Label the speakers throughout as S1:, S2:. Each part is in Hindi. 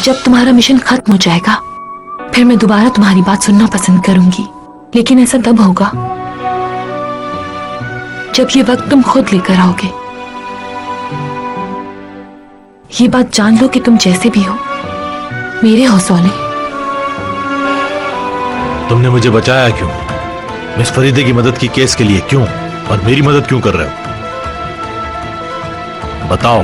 S1: जब तुम्हारा मिशन खत्म हो जाएगा फिर मैं दोबारा तुम्हारी बात सुनना पसंद करूंगी, लेकिन ऐसा तब होगा जब ये वक्त तुम खुद लेकर आओगे। ये बात जान लो कि तुम जैसे भी हो मेरे हो सोले।
S2: तुमने मुझे बचाया क्यों? मिस फरीदे की मदद की केस के लिए क्यों? और मेरी मदद क्यों कर रहे हो? बताओ।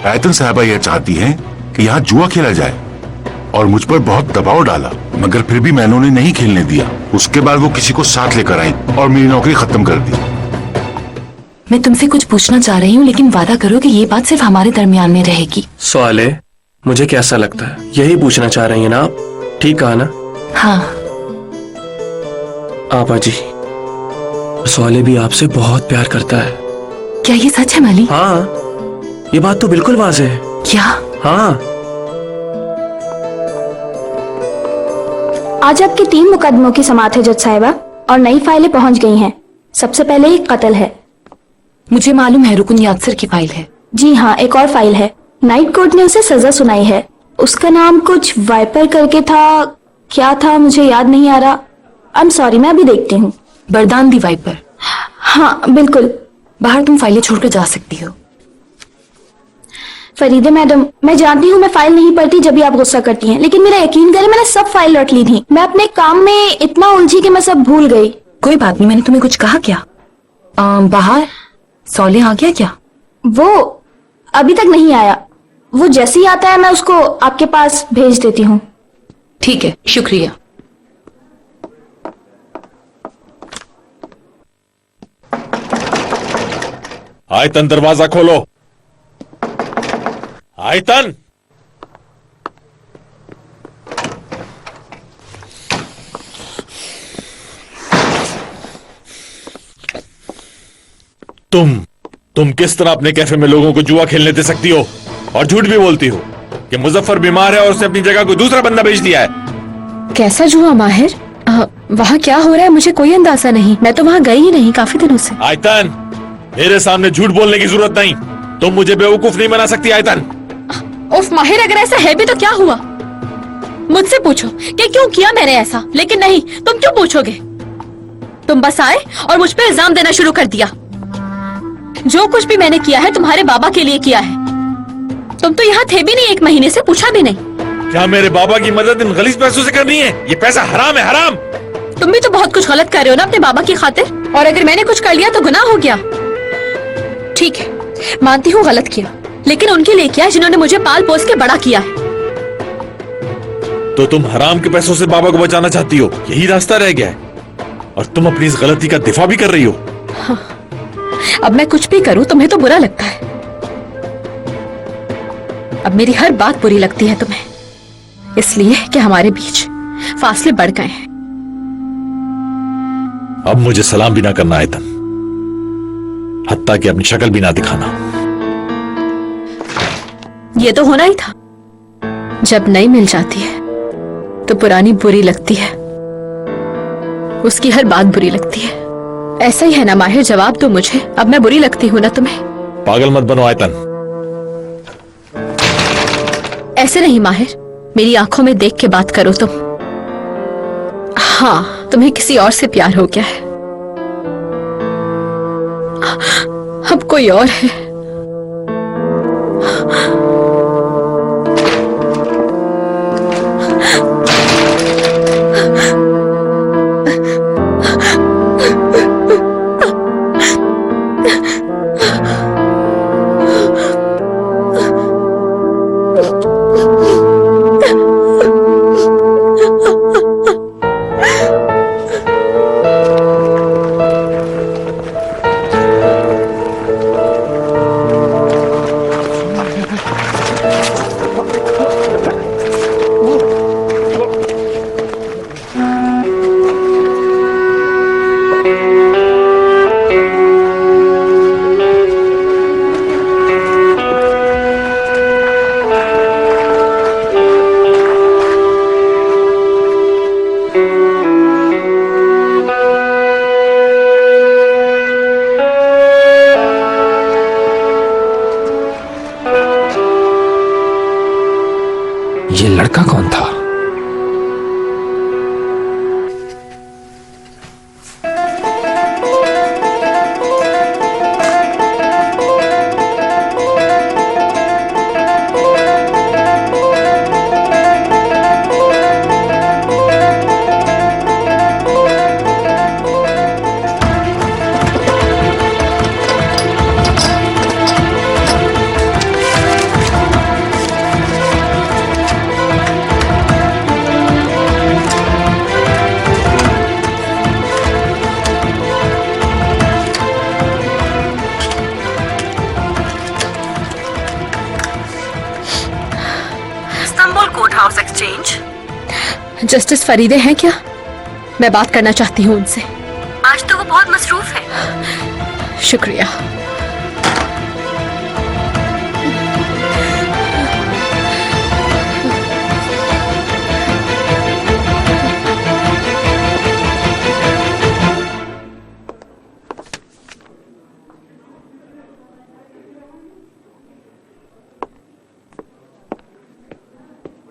S3: आयतन साहबा यह चाहती हैं कि यहाँ जुआ खेला जाए और मुझ पर बहुत दबाव डाला, मगर फिर भी मैंने उन्हें नहीं खेलने दिया। उसके बाद वो किसी को साथ लेकर आई और मेरी नौकरी खत्म कर दी।
S1: मैं तुमसे कुछ पूछना चाह रही हूँ, लेकिन वादा करो कि ये बात सिर्फ हमारे दरमियान में रहेगी।
S4: सोले, मुझे कैसा लगता है? यही पूछना चाह रही है ना आप? ठीक कहा ना?
S1: हाँ।
S4: आपा जी, सोले भी आपसे बहुत प्यार करता है।
S1: क्या ये सच है माली?
S4: हाँ, ये बात तो बिल्कुल वाज़ेह है।
S1: क्या?
S4: हाँ।
S5: आज आपके 3 मुकदमों की समाअत है जज साहिबा, और नई फाइलें पहुंच गई हैं। सबसे पहले एक कत्ल है।
S1: मुझे मालूम है, रुकन यादसर की फाइल है।
S5: जी हाँ, एक और फाइल है। नाइट कोर्ट ने उसे सजा सुनाई है। उसका नाम कुछ वाइपर करके था। क्या था मुझे याद नहीं आ रहा। आई एम सॉरी, मैं अभी देखती हूँ।
S1: बरदान दी वाइपर।
S5: हाँ बिल्कुल।
S1: बाहर तुम फाइलें छोड़कर जा सकती हो।
S5: फरीदे मैडम, मैं जानती हूँ मैं फाइल नहीं पढ़ती जब भी आप गुस्सा करती हैं, लेकिन मेरा यकीन करें मैंने सब फाइल रट ली थी। मैं अपने काम में इतना उलझी कि मैं सब भूल गई।
S1: कोई बात नहीं, मैंने तुम्हें कुछ कहा क्या? बाहर सोले आ गया क्या?
S5: वो अभी तक नहीं आया। वो जैसे ही आता है मैं उसको आपके पास भेज देती हूँ।
S1: ठीक है, शुक्रिया।
S2: आयतन, दरवाजा खोलो। आयतन, तुम किस तरह अपने कैफे में लोगों को जुआ खेलने दे सकती हो और झूठ भी बोलती हो कि मुजफ्फर बीमार है और उसने अपनी जगह कोई दूसरा बंदा भेज दिया है?
S1: कैसा जुआ माहिर? वहाँ क्या हो रहा है मुझे कोई अंदाजा नहीं। मैं तो वहाँ गई ही नहीं काफी दिनों से।
S2: आयतन, मेरे सामने झूठ बोलने की जरूरत नहीं। तुम मुझे बेवकूफ नहीं बना सकती आयतन।
S1: उफ माहिर, अगर ऐसा है भी तो क्या हुआ? मुझसे पूछो कि क्यों किया मैंने ऐसा, लेकिन नहीं, तुम क्यों पूछोगे? तुम बस आए और मुझ पे इल्जाम देना शुरू कर दिया। जो कुछ भी मैंने किया है तुम्हारे बाबा के लिए किया है। तुम तो यहाँ थे भी नहीं, 1 महीने से पूछा भी नहीं।
S2: क्या मेरे बाबा की मदद इन गलीज पैसों से करनी है? ये पैसा हराम है, हराम।
S1: तुम भी तो बहुत कुछ गलत कर रहे हो ना अपने बाबा की खातिर, और अगर मैंने कुछ कर लिया तो गुनाह हो गया। ठीक है, मानती हूँ गलत किया, लेकिन उनके लिए किया जिन्होंने मुझे पाल पोस के बड़ा किया है।
S2: तो तुम हराम के पैसों से बाबा को बचाना चाहती हो, यही रास्ता रह गया है, और तुम अपनी इस गलती का दिफा भी कर रही हो।
S1: हाँ, अब मैं कुछ भी करूं तुम्हें तो बुरा लगता है। अब मेरी हर बात बुरी लगती है तुम्हें, इसलिए कि हमारे बीच फासले बढ़ गए हैं।
S2: अब मुझे सलाम भी ना करना आयतन, हत्ता कि अपनी शक्ल भी ना दिखाना।
S1: ये तो होना ही था। जब नई मिल जाती है तो पुरानी बुरी लगती है, उसकी हर बात बुरी लगती है। ऐसा ही है ना माहिर? जवाब दो मुझे, अब मैं बुरी लगती हूँ ना तुम्हें?
S2: पागल मत बनो आयतन।
S1: ऐसे नहीं माहिर, मेरी आंखों में देख के बात करो तुम। हाँ, तुम्हें किसी और से प्यार हो गया है। अब कोई और है।
S6: ये लड़का कौन था?
S7: Istanbul court house exchange.
S1: Justice Feride हैं क्या? मैं बात करना चाहती हूँ उनसे।
S7: आज तो वो बहुत मसरूफ है।
S1: शुक्रिया।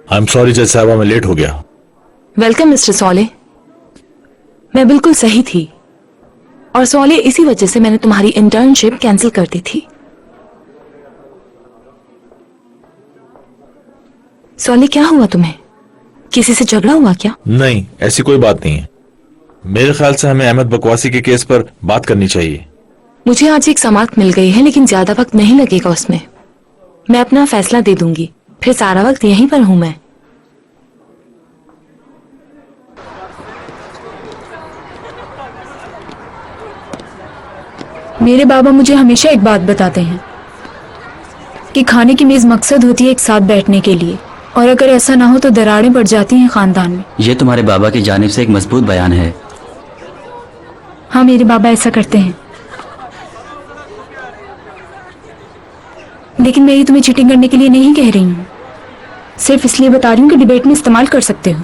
S2: आई एम सॉरी जज साहबा, मैं लेट हो गया।
S8: वेलकम मिस्टर सोले। मैं बिल्कुल सही थी और सोले इसी वजह से मैंने तुम्हारी इंटर्नशिप कैंसिल कर दी थी। सोले क्या हुआ तुम्हें? किसी से झगड़ा हुआ क्या?
S2: नहीं, ऐसी कोई बात नहीं है। मेरे ख्याल से हमें अहमद बकवासी के केस पर बात करनी चाहिए।
S8: मुझे आज एक समात मिल गई है लेकिन ज्यादा वक्त नहीं लगेगा उसमें। मैं अपना फैसला दे दूंगी, फिर सारा वक्त यहीं पर हूं मैं।
S9: मेरे बाबा मुझे हमेशा एक बात बताते हैं कि खाने की मेज मकसद होती है एक साथ बैठने के लिए, और अगर ऐसा ना हो तो दरारें पड़ जाती हैं खानदान में।
S10: ये तुम्हारे बाबा की जानिब से एक मजबूत बयान है।
S9: हाँ, मेरे बाबा ऐसा करते हैं। लेकिन मैं ये तुम्हें चीटिंग करने के लिए नहीं कह रही हूँ, सिर्फ इसलिए बता रही हूँ कि डिबेट में इस्तेमाल कर सकते हो।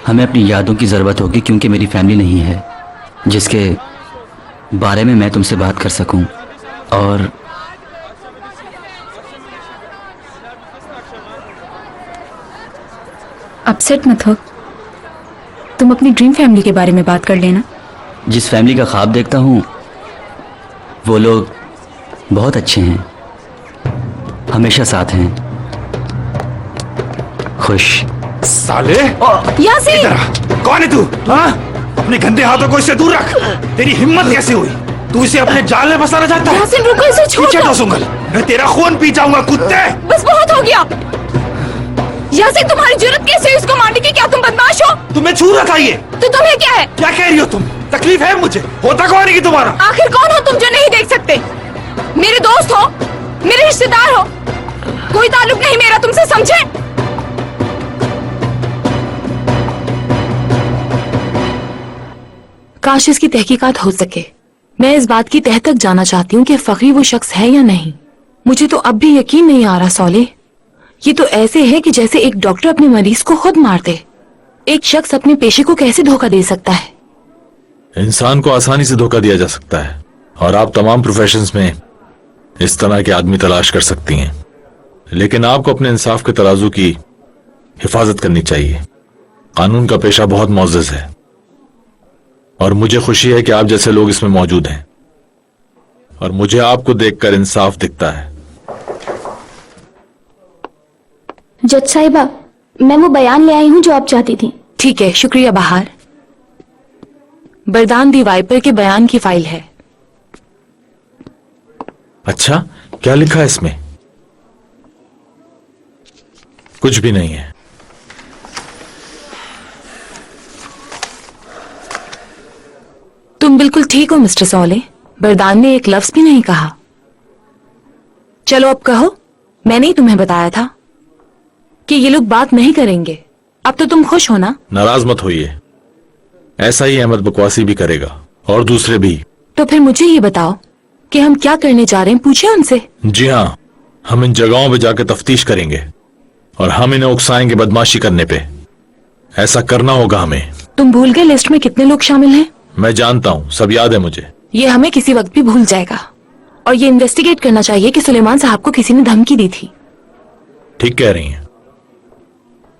S10: हमें अपनी यादों की जरूरत होगी क्योंकि मेरी फैमिली नहीं है जिसके बारे में मैं तुमसे बात कर सकूं। और
S9: अपसेट मत हो, तुम अपनी ड्रीम फैमिली के बारे में बात कर लेना।
S10: जिस फैमिली का ख्वाब देखता हूं वो लोग बहुत अच्छे हैं, हमेशा साथ हैं, खुश।
S6: साले
S1: यासीन!
S6: इधर आ। कौन है तू? हाँ? अपने गंदे हाथों को इससे दूर रख। तेरी हिम्मत कैसे हुई? तू इसे अपने जाल में फंसाना चाहता है?
S1: यासीन रुको, इसे छोड़
S6: पीछे
S1: दो।
S6: ठोसूंगा, मैं तेरा खून पी जाऊंगा कुत्ते।
S1: बस बहुत हो गया। यासीन तुम्हारी जरूरत कैसे है इसको मारने की? क्या तुम बदमाश हो?
S6: तुम्हें छू रखा ये?
S1: तो तुम्हें क्या है?
S6: क्या कह रही हो तुम? तकलीफ है मुझे? होता कौन है कि तुम्हारा?
S1: आखिर कौन हो तुम जो नहीं देख सकते? मेरे दोस्त हो, मेरे रिश्तेदार हो, कोई ताल्लुक नहीं मेरा तुमसे, समझे?
S8: काश इसकी तहकीकात हो सके। मैं इस बात की तह तक जाना चाहती हूँ कि फखरी वो शख्स है या नहीं। मुझे तो अब भी यकीन नहीं आ रहा सोले। ये तो ऐसे है कि जैसे एक डॉक्टर अपने मरीज को खुद मार दे। एक शख्स अपने पेशे को कैसे धोखा दे सकता है?
S2: इंसान को आसानी से धोखा दिया जा सकता है और आप तमाम प्रोफेशंस में इस तरह के आदमी तलाश कर सकती हैं, लेकिन आपको अपने इंसाफ के तराजू की हिफाजत करनी चाहिए। कानून का पेशा बहुत मुअज़्ज़ज़ है और मुझे खुशी है कि आप जैसे लोग इसमें मौजूद हैं और मुझे आपको देखकर इंसाफ दिखता है।
S5: जज साहिबा, मैं वो बयान ले आई हूँ जो आप चाहती थी।
S8: ठीक है, शुक्रिया बहार। बरदान दी वाइपर के बयान की फाइल है।
S2: अच्छा, क्या लिखा है इसमें? कुछ भी नहीं है।
S8: तुम बिल्कुल ठीक हो मिस्टर सोले। बरदान ने एक लफ्ज भी नहीं कहा। चलो अब कहो, मैंने ही तुम्हें बताया था कि ये लोग बात नहीं करेंगे। अब तो तुम खुश हो ना?
S2: नाराज मत होइए, ऐसा ही अहमद बकवासी भी करेगा और दूसरे भी।
S8: तो फिर मुझे ये बताओ कि हम क्या करने जा रहे हैं, पूछे उनसे।
S2: जी हाँ, हम इन जगहों पे जाकर तफ्तीश करेंगे और हम इन्हें उकसाएंगे बदमाशी करने पे। ऐसा करना होगा हमें।
S8: तुम भूल गए लिस्ट में कितने लोग शामिल हैं?
S2: मैं जानता हूँ, सब याद है मुझे।
S8: ये हमें किसी वक्त भी भूल जाएगा और ये इन्वेस्टिगेट करना चाहिए कि सुलेमान साहब को किसी ने धमकी दी थी।
S2: ठीक कह रही हैं।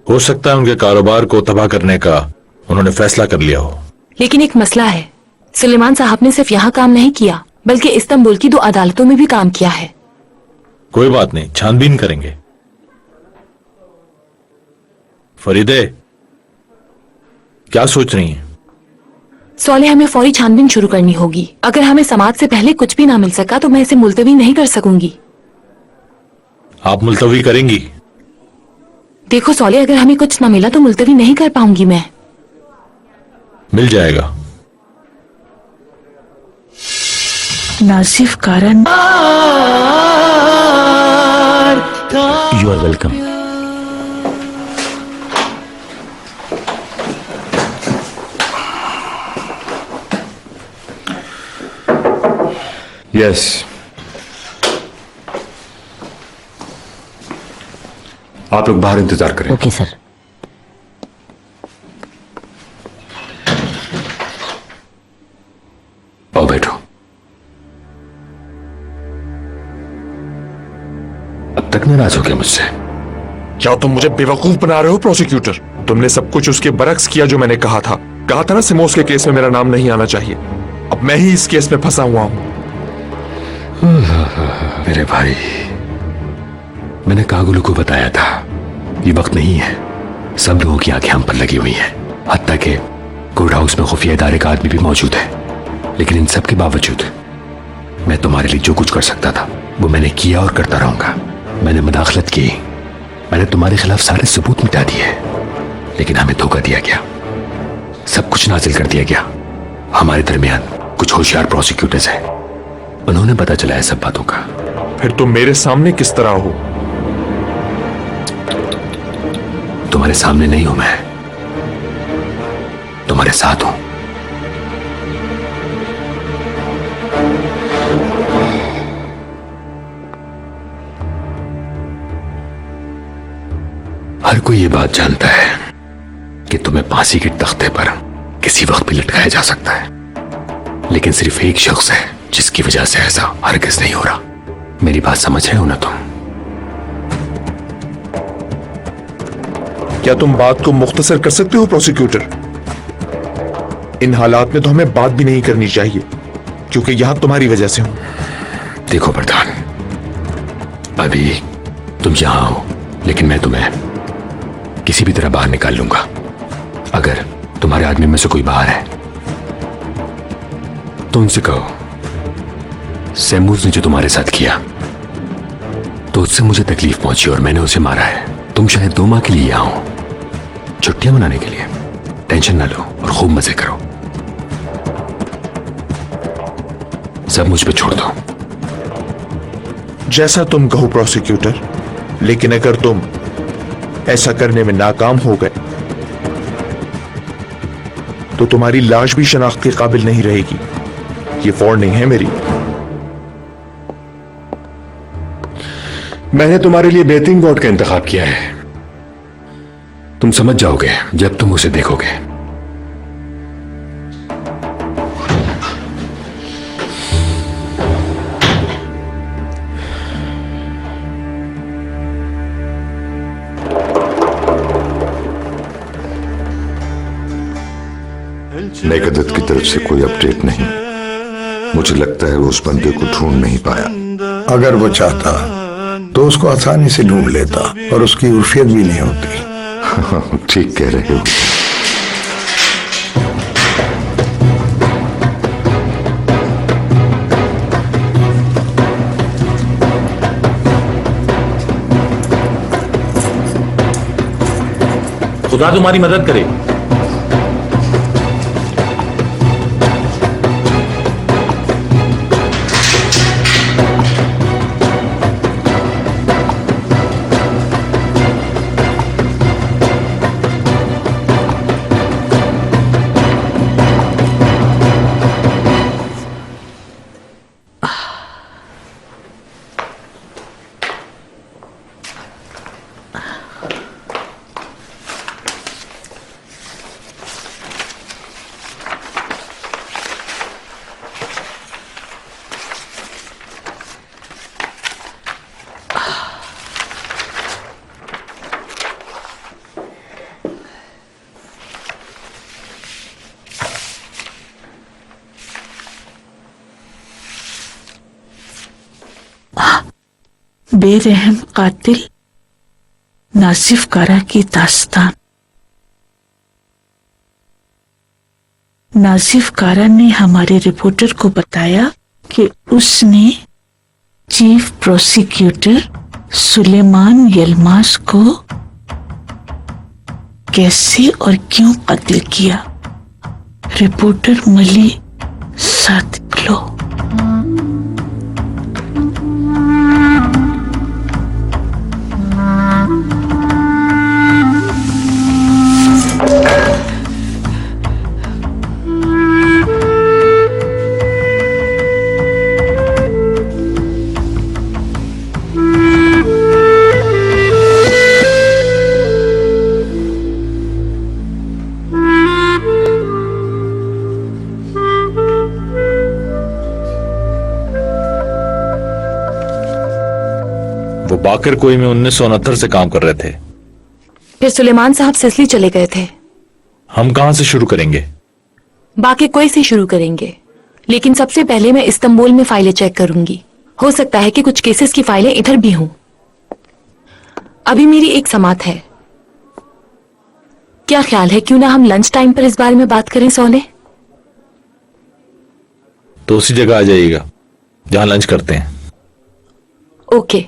S2: हो सकता है उनके कारोबार को तबाह करने का उन्होंने फैसला कर लिया हो।
S8: लेकिन एक मसला है, सुलेमान साहब ने सिर्फ यहाँ काम नहीं किया बल्कि इस्तांबुल की 2 अदालतों में भी काम किया है।
S2: कोई बात नहीं, छानबीन करेंगे। फरीदे, क्या सोच रही हैं?
S8: सौले, हमें फौरी छानबीन शुरू करनी होगी। अगर हमें समाज से पहले कुछ भी ना मिल सका तो मैं इसे मुलतवी नहीं कर सकूंगी।
S2: आप मुलतवी करेंगी?
S8: देखो सौले, अगर हमें कुछ ना मिला तो मुलतवी नहीं कर पाऊंगी मैं।
S2: मिल जाएगा।
S9: नासिफ कारण
S10: यू आर वेलकम।
S11: यस, आप लोग बाहर इंतजार करें।
S10: Okay sir.
S11: आओ बैठो। अब तक नाराज हो गया मुझसे?
S12: क्या तुम मुझे बेवकूफ बना रहे हो प्रोसिक्यूटर? तुमने सब कुछ उसके बरक्स किया जो मैंने कहा था ना सिमोस के केस में मेरा नाम नहीं आना चाहिए। अब मैं ही इस केस में फंसा हुआ हूं।
S11: मेरे भाई, मैंने कागुलू को बताया था ये वक्त नहीं है। सब लोगों की आंखें हम पर लगी हुई हैं, हत्ता के कोर्ट हाउस में खुफिया इदारे का आदमी भी मौजूद है। लेकिन इन सब के बावजूद मैं तुम्हारे लिए जो कुछ कर सकता था वो मैंने किया और करता रहूंगा। मैंने मुदाखलत की, मैंने तुम्हारे खिलाफ सारे सबूत मिटा दिए, लेकिन हमें धोखा दिया गया, सब कुछ नाजिल कर दिया गया। हमारे दरमियान कुछ होशियार प्रोसिक्यूटर्स हैं, उन्होंने पता चलाया सब बातों का।
S12: फिर तुम मेरे सामने किस तरह हो?
S11: तुम्हारे सामने नहीं हूं मैं, तुम्हारे साथ हूं। हर कोई ये बात जानता है कि तुम्हें फांसी के तख्ते पर किसी वक्त भी लटकाया जा सकता है, लेकिन सिर्फ एक शख्स है जिसकी वजह से ऐसा हरगिज़ नहीं हो रहा। मेरी बात समझ रहे हो ना तुम?
S12: क्या तुम बात को मुख्तसर कर सकते हो प्रोसिक्यूटर? इन हालात में तो हमें बात भी नहीं करनी चाहिए, क्योंकि यहां तुम्हारी वजह से हूं।
S11: देखो प्रधान, अभी तुम यहां हो, लेकिन मैं तुम्हें किसी भी तरह बाहर निकाल लूंगा। अगर तुम्हारे आदमी में से कोई बाहर है तो उनसे कहो सैमूज ने जो तुम्हारे साथ किया तो उससे मुझे तकलीफ पहुंची और मैंने उसे मारा है। तुम शायद 2 माह के लिए यहां हो, छुट्टियां मनाने के लिए। टेंशन ना लो और खूब मजे करो। सब मुझ पे छोड़ दो।
S12: जैसा तुम कहो प्रोसिक्यूटर, लेकिन अगर तुम ऐसा करने में नाकाम हो गए तो तुम्हारी लाश भी शनाख्त के काबिल नहीं रहेगी। ये वार्निंग है मेरी।
S11: मैंने तुम्हारे लिए बेहतरीन वार्ड का इंतखाब किया है, तुम समझ जाओगे जब तुम उसे देखोगे।
S3: नेकदत की तरफ से कोई अपडेट नहीं। मुझे लगता है वो उस बंदे को ढूंढ नहीं पाया।
S13: अगर वो चाहता तो उसको आसानी से ढूंढ लेता और उसकी उर्फियत भी नहीं होती।
S3: ठीक कह रहे हो।
S6: खुदा तुम्हारी मदद करे।
S14: बेरहम कातिल नासिफ कारा की दास्तान। नासिफ कारा ने हमारे रिपोर्टर को बताया कि उसने चीफ प्रोसिक्यूटर सुलेमान यलमास को कैसे और क्यों कत्ल किया। रिपोर्टर मली सादिकलो।
S2: वो बाकर कोई में 1969 से काम कर रहे थे।
S8: फिर सुलेमान साहब सिसली चले गए थे।
S2: हम कहां से शुरू करेंगे?
S8: बाकी कोई से शुरू करेंगे, लेकिन सबसे पहले मैं इस्तांबुल में फाइलें चेक करूंगी। हो सकता है कि कुछ केसेस की फाइलें इधर भी हों। अभी मेरी एक समात है। क्या ख्याल है, क्यों ना हम लंच टाइम पर इस बारे में बात करें सोले?
S2: तो उसी जगह आ जाइएगा जहां लंच करते हैं।
S8: ओके।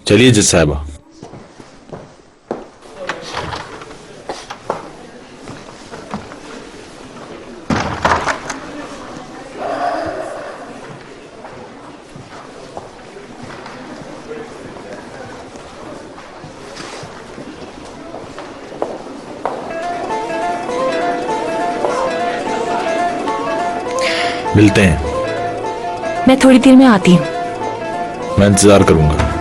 S2: चलिए जज साहबा। मिलते हैं।
S8: मैं थोड़ी देर में आती हूँ।
S2: मैं इंतजार करूंगा।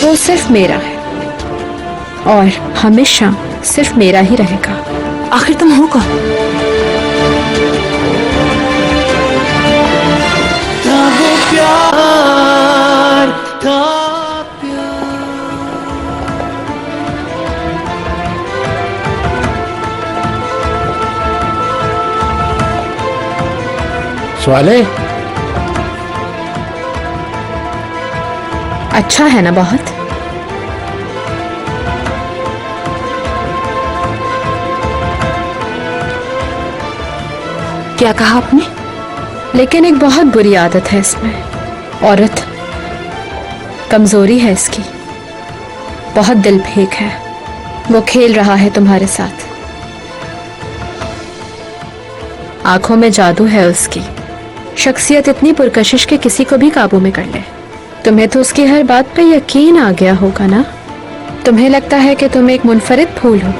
S1: वो सिर्फ मेरा है और हमेशा सिर्फ मेरा ही रहेगा।
S8: आखिर तुम हो कौन?
S13: सवाले
S1: अच्छा है ना बहुत?
S8: क्या कहा आपने?
S1: लेकिन एक बहुत बुरी आदत है इसमें। औरत कमजोरी है इसकी। बहुत दिल फेंक है। वो खेल रहा है तुम्हारे साथ। आंखों में जादू है उसकी। शख्सियत इतनी पुरकशिश के किसी को भी काबू में कर ले। तुम्हें तो उसकी हर बात पे यकीन आ गया होगा ना? तुम्हें लगता है कि तुम एक मुनफरिद फूल हो,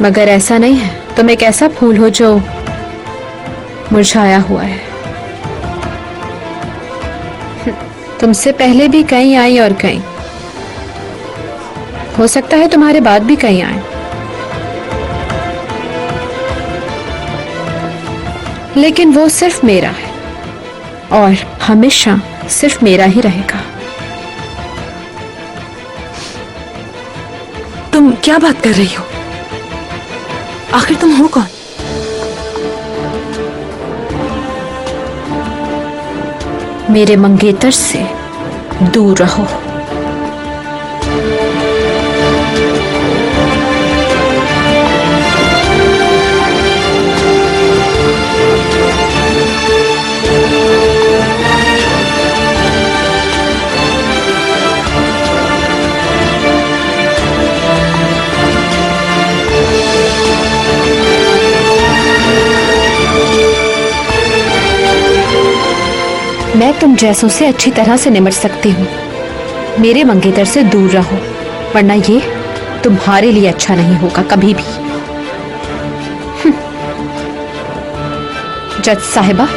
S1: मगर ऐसा नहीं है। तुम एक ऐसा फूल हो जो मुरझाया हुआ है। तुमसे पहले भी कई आई और कई, हो सकता है तुम्हारे बाद भी कई आए, लेकिन वो सिर्फ मेरा है और हमेशा सिर्फ मेरा ही रहेगा।
S8: तुम क्या बात कर रही हो? आखिर तुम हो कौन?
S1: मेरे मंगेतर से दूर रहो। मैं तुम जैसों से अच्छी तरह से निमट सकती हूँ। मेरे मंगेतर से दूर रहो, वरना ये तुम्हारे लिए अच्छा नहीं होगा कभी भी। जज साहिबा,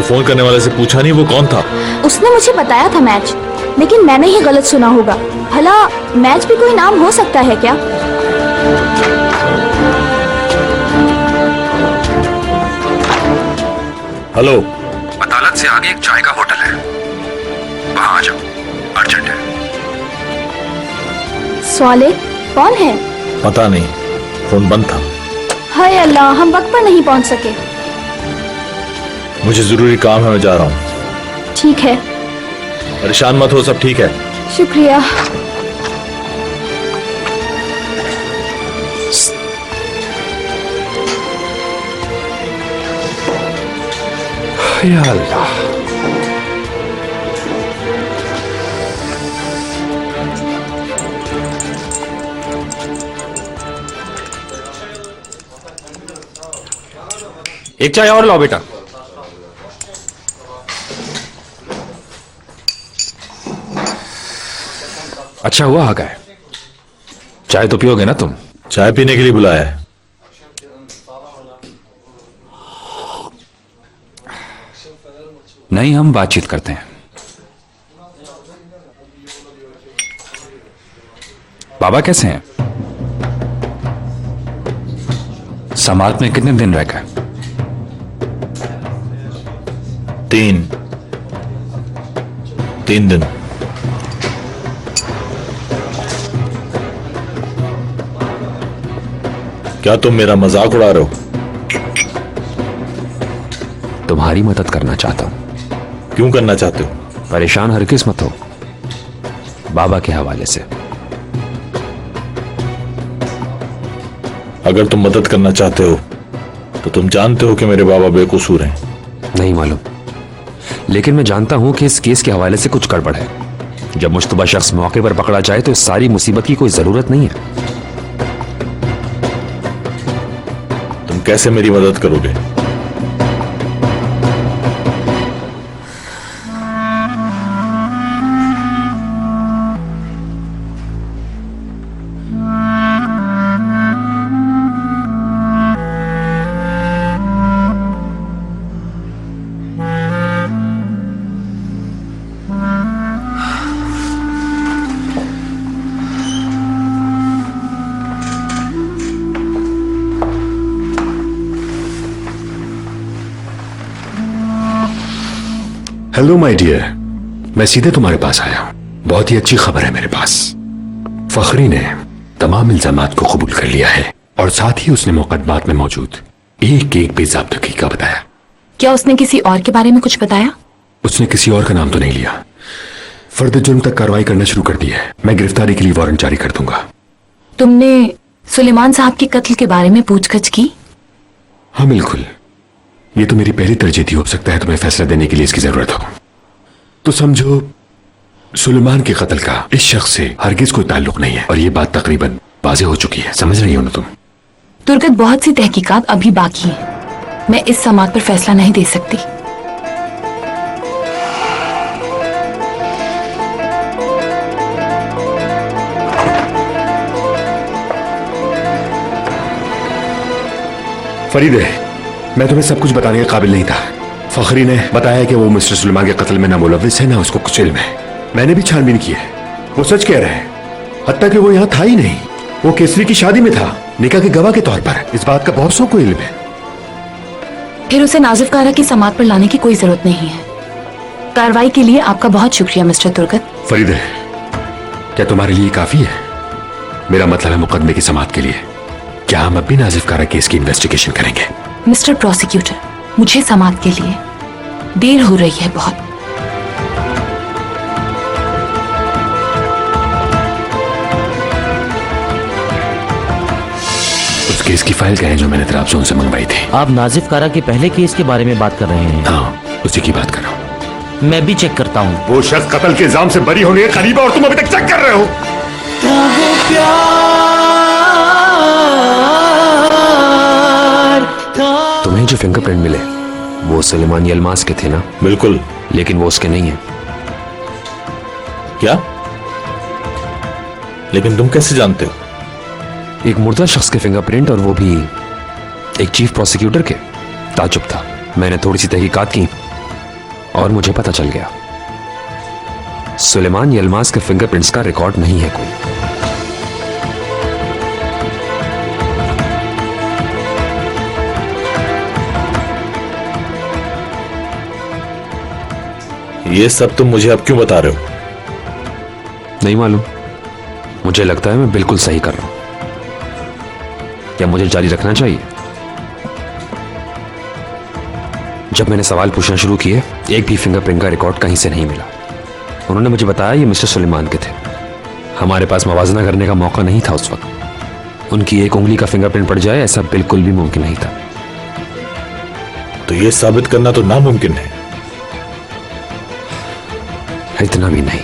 S2: फोन करने वाले से पूछा नहीं वो कौन था?
S5: उसने मुझे बताया था मैच, लेकिन मैंने ही गलत सुना होगा। भला मैच भी कोई नाम हो सकता है क्या?
S2: हेलो,
S11: अदालत से आगे एक चाय का होटल है, वहां आ जाओ, अर्जेंट है।
S5: सवाले कौन है?
S2: पता नहीं, फोन बंद था।
S5: हाय अल्लाह, हम वक्त पर नहीं पहुंच सके।
S2: मुझे जरूरी काम है, मैं जा रहा हूँ।
S5: ठीक है।
S2: परेशान मत हो, सब ठीक है।
S5: शुक्रिया।
S11: या अल्लाह,
S6: एक चाय और लाओ बेटा। अच्छा हुआ आ गए। चाय तो पियोगे ना तुम?
S2: चाय पीने के लिए बुलाया है।
S11: नहीं, हम बातचीत करते हैं। बाबा कैसे हैं? समाज में कितने दिन रह गए?
S2: 3 दिन। क्या तुम मेरा मजाक उड़ा रहे हो?
S11: तुम्हारी मदद करना चाहता हूं।
S2: क्यों करना चाहते हो?
S11: परेशान हरगिज मत हो, बाबा के हवाले से।
S2: अगर तुम मदद करना चाहते हो तो तुम जानते हो कि मेरे बाबा बेकसूर हैं।
S11: नहीं मालूम, लेकिन मैं जानता हूं कि इस केस के हवाले से कुछ गड़बड़ है। जब मुश्तबा शख्स मौके पर पकड़ा जाए तो इस सारी मुसीबत की कोई जरूरत नहीं है।
S2: तुम कैसे मेरी मदद करोगे?
S11: हेलो माय डियर, मैं सीधे तुम्हारे पास आया हूं। बहुत ही अच्छी खबर है मेरे पास। फखरी ने तमाम इल्जामात को कबूल कर लिया है और साथ ही उसने मुकदमात में मौजूद एक एक बेज़ाब्तगी का बताया।
S8: क्या उसने किसी और के बारे में कुछ बताया?
S11: उसने किसी और का नाम तो नहीं लिया। फर्द जुर्म तक कार्रवाई करना शुरू कर दी है। मैं गिरफ्तारी के लिए वारंट जारी कर दूंगा।
S8: तुमने सुलेमान साहब के कत्ल के बारे में पूछताछ की?
S11: हाँ बिल्कुल, ये तो मेरी पहली तरजीह थी। हो सकता है तुम्हें फैसला देने के लिए इसकी जरूरत हो। तो समझो सुलेमान के कत्ल का इस शख्स से हरगिज कोई ताल्लुक नहीं है और ये बात तकरीबन वाज़ेह हो चुकी है। समझ रही हो ना तुम?
S8: तुर्गत, बहुत सी तहकीकात अभी बाकी है। मैं इस समात पर फैसला नहीं दे सकती।
S11: फरीदे, मैं तुम्हें सब कुछ बताने के काबिल नहीं था। फखरी ने बताया कि वो मिस्टर सुलेमान के कत्ल में ना मुलव्विस है ना उसको कुछ इल्म है। मैंने भी छानबीन की है, वो सच कह रहा है। हत्ता कि वो यहाँ था ही नहीं, वो केसरी की शादी में था, निकाह के गवाह के तौर पर। इस बात का बहुत सौ को इल्म है।
S8: फिर उसे नाजिफ कारा की समात पर लाने की कोई जरूरत नहीं है। कार्रवाई के लिए आपका बहुत शुक्रिया मिस्टर तुर्गत।
S11: फरीदे, क्या तुम्हारे लिए काफी है? मेरा मतलब है मुकदमे की समात के लिए। क्या हम अब भी नाजिफ कारा केस की इन्वेस्टिगेशन करेंगे?
S8: मिस्टर प्रोसिक्यूटर, मुझे समात के लिए देर हो रही है बहुत।
S11: उस केस की फाइल क्या है जो मैंने त्राबजोन से मंगवाई थी?
S10: आप नाजिफ कारा के पहले केस के बारे में बात कर रहे हैं?
S11: हाँ, उसी की बात कर रहा हूँ।
S10: मैं भी चेक करता हूँ।
S11: वो शख्स कत्ल के इल्जाम से बरी होने के करीब है और तुम अभी तक चेक कर रहे हो। तुम्हें जो फिंगरप्रिंट मिले वो सुलेमान यलमास के थे ना?
S2: बिल्कुल।
S11: लेकिन वो उसके नहीं है।
S2: क्या? लेकिन तुम कैसे जानते हो?
S11: एक मुर्दा शख्स के फिंगरप्रिंट और वो भी एक चीफ प्रोसिक्यूटर के। ताजुब था। मैंने थोड़ी सी तहकीकात की और मुझे पता चल गया, सुलेमान यल्माज के फिंगरप्रिंट्स का रिकॉर्ड नहीं है कोई।
S2: ये सब तुम मुझे अब क्यों बता रहे हो?
S11: नहीं मालूम, मुझे लगता है मैं बिल्कुल सही कर रहा हूं। क्या मुझे जारी रखना चाहिए? जब मैंने सवाल पूछना शुरू किए, एक भी फिंगरप्रिंट का रिकॉर्ड कहीं से नहीं मिला। उन्होंने मुझे बताया ये मिस्टर सुलेमान के थे। हमारे पास मवाजना करने का मौका नहीं था उस वक्त। उनकी एक उंगली का फिंगरप्रिंट पड़ जाए ऐसा बिल्कुल भी मुमकिन नहीं था।
S2: तो ये साबित करना तो नामुमकिन है।
S11: इतना भी नहीं।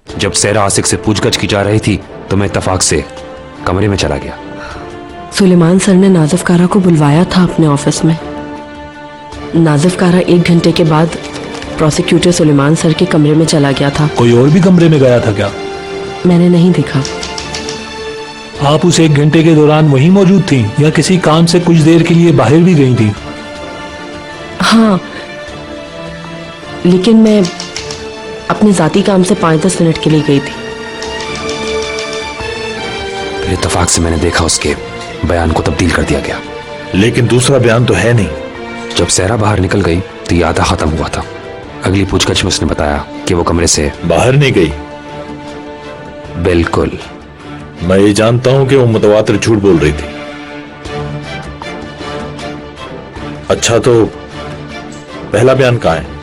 S11: जब सहरा आसिक से पूछगछ की जा रही थी तो मैं इत्तेफाक से कमरे में चला गया।
S15: सुलेमान सर ने नाजिफ कारा को बुलवाया था अपने ऑफिस में। नाजिफ कारा 1 घंटे के बाद प्रोसिक्यूटर सुलेमान सर के कमरे में चला गया था।
S6: कोई और भी कमरे में गया था क्या?
S15: मैंने नहीं देखा।
S6: आप उस 1 घंटे के दौरान वहीं मौजूद थी या किसी काम से कुछ देर के लिए बाहर भी गई थी?
S15: हाँ, लेकिन मैं अपने जाती काम से 5-10 मिनट के लिए गई थी।
S11: फिर इत्तेफाक से मैंने देखा उसके बयान को तब्दील कर दिया गया।
S2: लेकिन दूसरा बयान तो है नहीं।
S11: जब सहरा बाहर निकल गई तो ये आधा खत्म हुआ था। अगली पूछगछ में उसने बताया कि वो कमरे से
S2: बाहर नहीं गई।
S11: बिल्कुल।
S2: मैं ये जानता हूं कि वो मुतवातिर झूठ बोल रही थी। अच्छा, तो पहला बयान कहां है?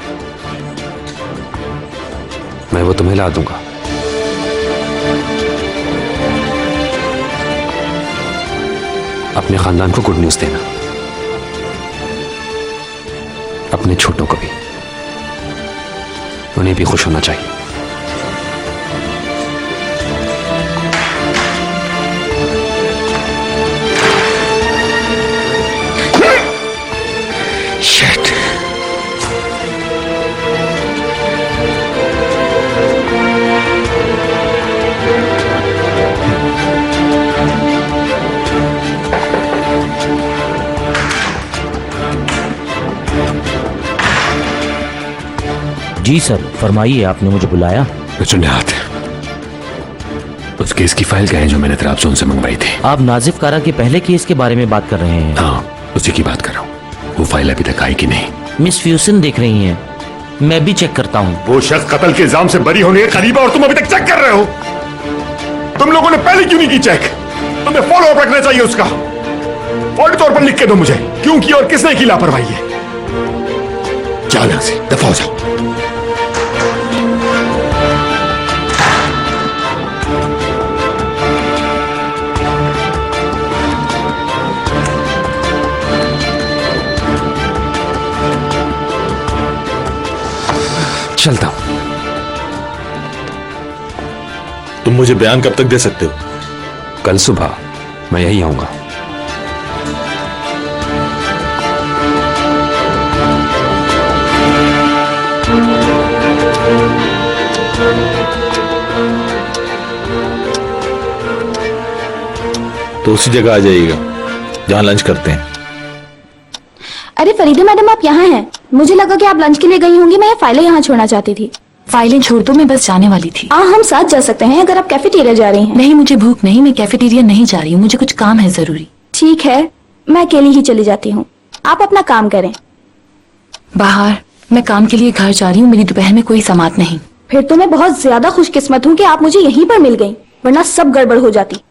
S11: मैं वो तुम्हें ला दूंगा। अपने खानदान को गुड न्यूज देना, अपने छोटों को भी। उन्हें भी खुश होना चाहिए। Shit.
S10: जी सर, फरमाइए, आपने मुझे बुलाया?
S11: निहात, उस केस की फाइल क्या है जो मैंने तराबसून से मंगवाई थी?
S10: आप नाजिफ कारा के पहले केस के बारे में बात कर रहे हैं?
S11: हाँ, उसी की बात कर रहा हूँ। वो फाइल अभी तक आई कि नहीं?
S10: मिस फ्यूसन देख रही हैं। मैं भी चेक करता हूँ।
S12: वो शख्स कत्ल के इल्जाम से बरी होने के करीब है और तुम अभी तक चेक कर रहे हो। तुम लोगों ने पहले क्यों नहीं की चेक? तुम्हें फॉलो अप रखना चाहिए उसका। फौरी तौर पर लिख के दो मुझे क्यों की और किसने की लापरवाही है। जाओ यहां से, दफा हो जाओ।
S11: चलता हूं।
S2: तुम मुझे बयान कब तक दे सकते हो?
S11: कल सुबह मैं यही आऊंगा।
S2: तो उसी जगह आ जाइएगा जहां लंच करते हैं।
S5: अरे फरीदा मैडम, आप यहाँ हैं। मुझे लगा कि आप लंच के लिए गई होंगी। मैं ये फाइलें यहाँ छोड़ना चाहती थी।
S8: फाइलें छोड़ दो, मैं बस जाने वाली थी।
S5: हाँ, हम साथ जा सकते हैं अगर आप कैफेटेरिया जा रही हैं।
S8: नहीं, मुझे भूख नहीं, मैं कैफेटेरिया नहीं जा रही हूँ। मुझे कुछ काम है जरूरी।
S5: ठीक है, मैं अकेली ही चली जाती हूँ। आप अपना काम करें।
S8: बाहर मैं काम के लिए घर जा रही हूँ। मेरी दोपहर में कोई समात नहीं।
S5: फिर तो मैं बहुत ज्यादा खुशकिस्मत हूँ कि आप मुझे यहीं पर मिल गई, वरना सब गड़बड़ हो जाती।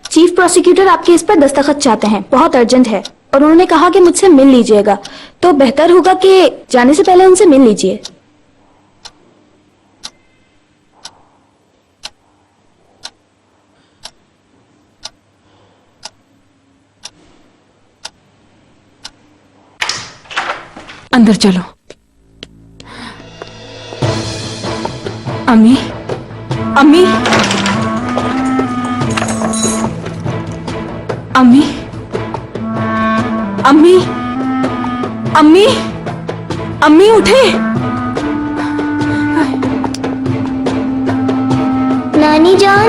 S5: चीफ प्रोसिक्यूटर आपके इस पर दस्तखत चाहते हैं, बहुत अर्जेंट है, और उन्होंने कहा कि मुझसे मिल लीजिएगा। तो बेहतर होगा कि जाने से पहले उनसे मिल लीजिए।
S9: अंदर चलो। अम्मी, अम्मी, अम्मी, अम्मी, अम्मी, अम्मी उठे।
S5: नानी जान,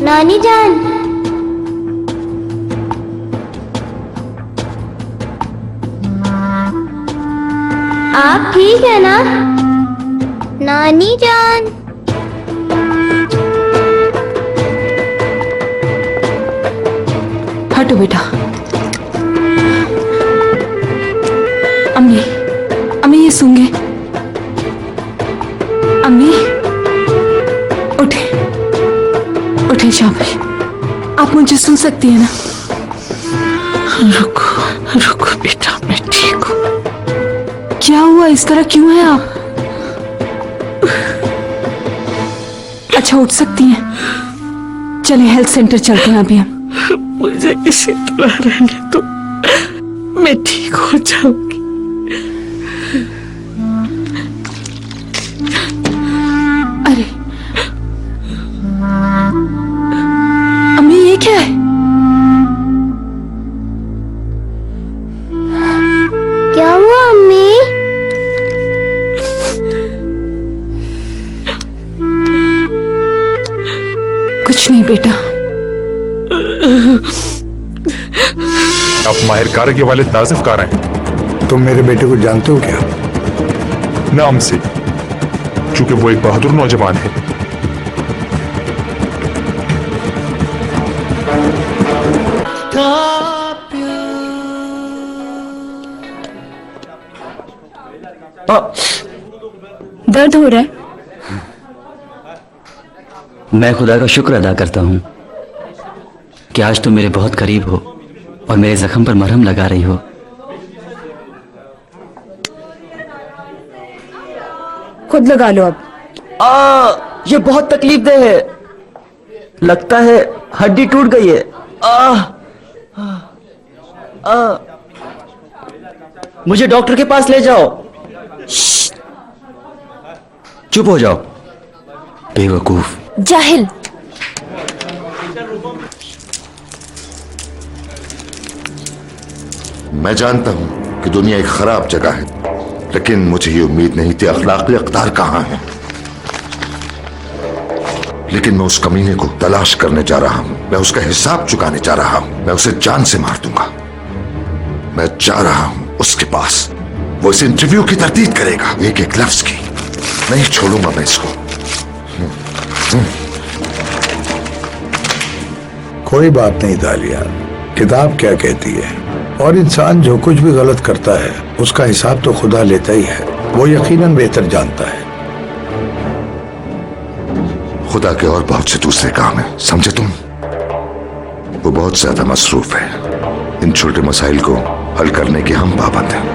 S5: नानी जान। आप ठीक है ना नानी जान?
S8: हटो बेटा। अम्मी, अम्मी ये सूंघे। अम्मी उठे, उठे शाबाश। आप मुझे सुन सकती है ना?
S14: रुको रुको बेटा, मैं ठीक हूँ।
S8: क्या हुआ, इस तरह क्यों है आप? अच्छा उठ सकती हैं? चलिए हेल्थ सेंटर चलते हैं अभी हम।
S14: मुझे इसी तरह रहने दो, मैं ठीक हो जाऊंगी।
S8: अरे अम्मी ये क्या है?
S5: क्या हुआ अम्मी?
S8: कुछ नहीं बेटा।
S12: आप माहिर कार के वालिद नाजिफ कार हैं।
S13: तुम मेरे बेटे को जानते हो क्या?
S12: नाम से, चूंकि वो एक बहादुर नौजवान है।
S9: दर्द हो रहा है?
S10: मैं खुदा का शुक्र अदा करता हूँ कि आज तुम मेरे बहुत करीब हो और मेरे जख्म पर मरहम लगा रही हो।
S9: खुद लगा लो अब।
S10: ये बहुत तकलीफ दे है, लगता है हड्डी टूट गई है। मुझे डॉक्टर के पास ले जाओ। चुप हो जाओ बेवकूफ।
S1: जाहिल।
S3: मैं जानता हूं कि दुनिया एक खराब जगह है, लेकिन मुझे ये उम्मीद नहीं थी अखलाकी अख्तार कहां है। लेकिन मैं उस कमीने को तलाश करने जा रहा हूं, मैं उसका हिसाब चुकाने जा रहा हूं, मैं उसे जान से मार दूंगा। मैं जा रहा हूं उसके पास, वो इस इंटरव्यू की तरदीद करेगा, एक एक लफ्ज की। नहीं छोड़ूंगा मैं इसको।
S13: कोई बात नहीं दालिया, किताब क्या कहती है, और इंसान जो कुछ भी गलत करता है उसका हिसाब तो खुदा लेता ही है, वो यकीनन बेहतर जानता है।
S3: खुदा के और बहुत से दूसरे काम हैं, समझे तुम? वो बहुत ज्यादा मसरूफ है, इन छोटे मसाइल को हल करने के हम पाबंद हैं।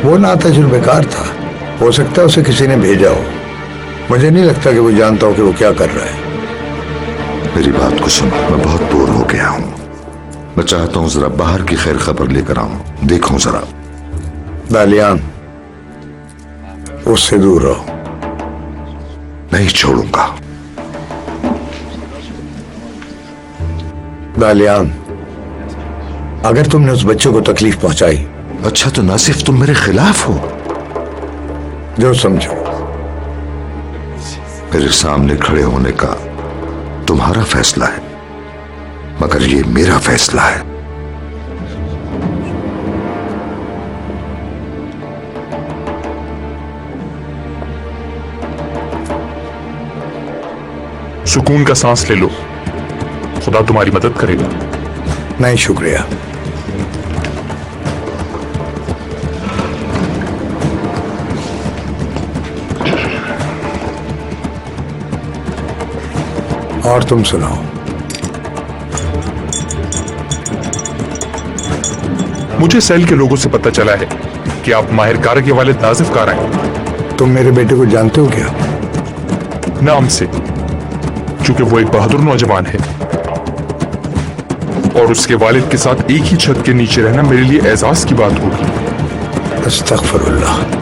S13: वो ना तजुर्बेकार था, हो सकता है उसे किसी ने भेजा हो। मुझे नहीं लगता कि वो जानता हो कि वो क्या कर रहा है।
S3: मेरी बात को सुनो, मैं बहुत बोर हो गया हूं। मैं चाहता हूं जरा बाहर की खैर खबर लेकर आऊं, देखूं जरा।
S13: दालियान, उससे दूर रहो।
S3: नहीं छोड़ूंगा।
S13: दालियान, अगर तुमने उस बच्चे को तकलीफ पहुंचाई।
S3: अच्छा तो नासिफ तुम मेरे खिलाफ हो?
S13: जो समझो।
S3: मेरे सामने खड़े होने का तुम्हारा फैसला है, मगर ये मेरा फैसला है।
S12: सुकून का सांस ले लो, खुदा तुम्हारी मदद करेगा।
S13: नहीं शुक्रिया। और तुम सुनाओ।
S12: मुझे सेल के लोगों से पता चला है कि आप माहिर कार के वालिद नाजिफ कार हैं।
S13: तुम मेरे बेटे को जानते हो क्या?
S12: नाम से, चूंकि वो एक बहादुर नौजवान है और उसके वालिद के साथ एक ही छत के नीचे रहना मेरे लिए एजाज की बात होगी।
S13: अस्तगफिरुल्लाह।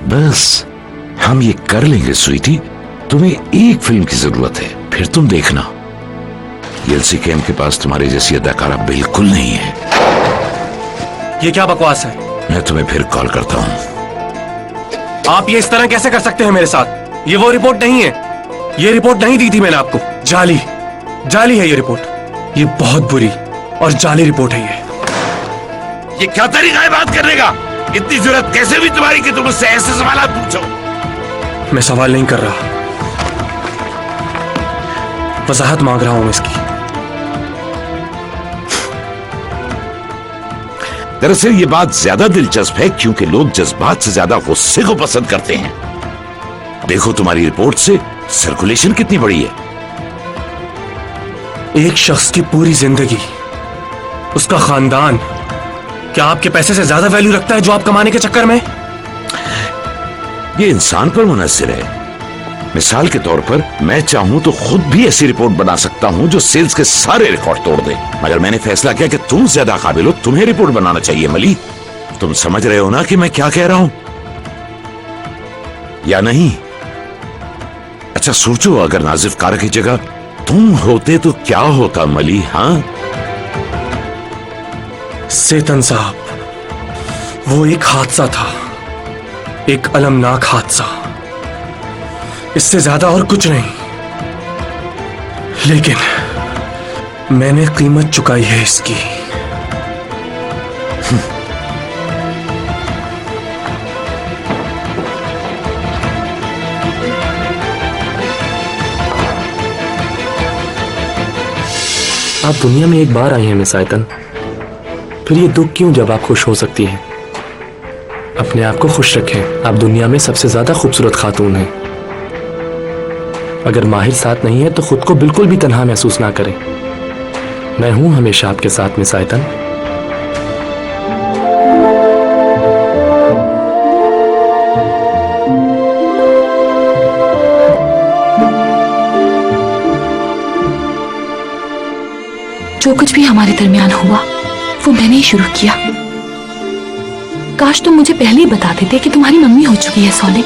S16: बस हम ये कर लेंगे स्वीटी, तुम्हें एक फिल्म की जरूरत है, फिर तुम देखना। एलसी कैम के पास तुम्हारी जैसी अदाकारा बिल्कुल नहीं है।
S4: ये क्या बकवास है?
S16: मैं तुम्हें फिर कॉल करता हूं।
S4: आप ये इस तरह कैसे कर सकते हैं मेरे साथ? ये वो रिपोर्ट नहीं है। ये रिपोर्ट नहीं दी थी मैंने आपको। जाली जाली है ये रिपोर्ट। ये बहुत बुरी और जाली रिपोर्ट है
S16: ये क्या तरीका है बात करने का? इतनी जरूरत कैसे भी तुम्हारी कि तुम मुझसे ऐसे सवाल पूछो?
S4: मैं सवाल नहीं कर रहा, वजाहत मांग रहा हूं इसकी।
S16: दरअसल ये बात ज्यादा दिलचस्प है क्योंकि लोग जज्बात से ज्यादा गुस्से को पसंद करते हैं। देखो तुम्हारी रिपोर्ट से सर्कुलेशन कितनी बड़ी है।
S4: एक शख्स की पूरी जिंदगी, उसका खानदान, क्या आपके पैसे से ज्यादा वैल्यू रखता है जो आप कमाने के चक्कर में?
S16: ये इंसान पर मुनहसिर है। मिसाल के तौर पर मैं चाहूं तो खुद भी ऐसी रिपोर्ट बना सकता हूं जो सेल्स के सारे रिकॉर्ड तोड़ दे, मगर मैंने फैसला किया कि तुम ज्यादा काबिल हो, तुम्हें रिपोर्ट बनाना चाहिए। मली, तुम समझ रहे हो ना कि मैं क्या कह रहा हूं या नहीं? अच्छा सोचो, अगर नाजिफ कारा की जगह तुम होते तो क्या होता मली? हाँ
S4: सेतन साहब, वो एक हादसा था, एक अलमनाक हादसा, इससे ज्यादा और कुछ नहीं। लेकिन मैंने कीमत चुकाई है इसकी। आप दुनिया में एक बार आई हैं मिस आयतन, फिर ये दुख क्यों जब आप खुश हो सकती हैं? अपने आप को खुश रखें, आप दुनिया में सबसे ज्यादा खूबसूरत खातून हैं। अगर माहिर साथ नहीं है तो खुद को बिल्कुल भी तन्हा महसूस ना करें। मैं हूं हमेशा आपके साथ मिस आयतन।
S8: जो कुछ भी हमारे दरमियान हुआ वो मैंने ही शुरू किया। काश तुम मुझे पहले ही बता देते कि तुम्हारी मम्मी हो चुकी है सोने।